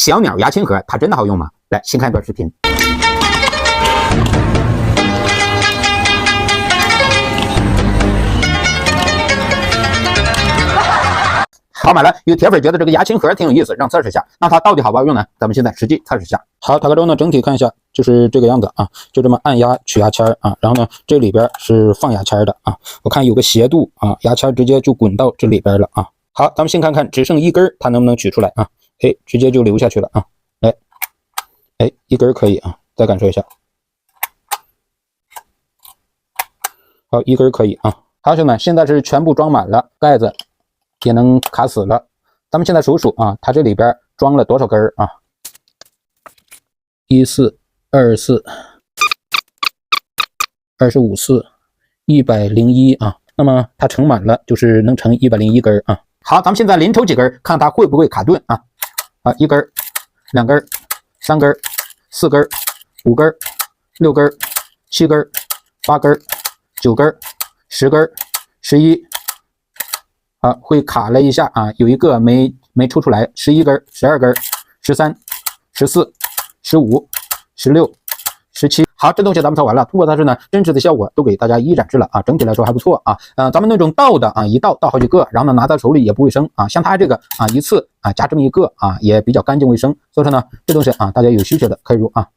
小鸟牙签盒它真的好用吗？来，先看一段视频。好，买了。有铁粉觉得这个牙签盒挺有意思，让测试一下。那它到底好不好用呢？咱们现在实际测试一下。好，打开之后呢，整体看一下就是这个样子啊，就这么按压取牙签啊，然后呢，这里边是放牙签的啊。我看有个斜度啊，牙签直接就滚到这里边了啊。好，咱们先看看只剩一根，它能不能取出来啊？哎，直接就流下去了啊。哎，一根可以啊，再感受一下。好，一根可以啊。好，兄弟们，现在是全部装满了，盖子也能卡死了。咱们现在数数啊，它这里边装了多少根啊？14、24、254、101啊。那么它盛满了，就是能盛101根啊。好，咱们现在连抽几根，看它会不会卡顿啊？啊，一根、2根、3根、4根、5根、6根、7根、8根、9根、10根、11。啊，会卡了一下啊，有一个没抽出来，11根、12根、13、14、15、16、17。好，这东西咱们测完了，通过它是呢真实的效果都给大家一一展示了啊，整体来说还不错啊。咱们那种倒的啊，一倒好几个，然后呢拿在手里也不卫生啊。像它这个啊，一次啊加这么一个啊，也比较干净卫生。所以说呢，这东西啊，大家有需求的可以入啊。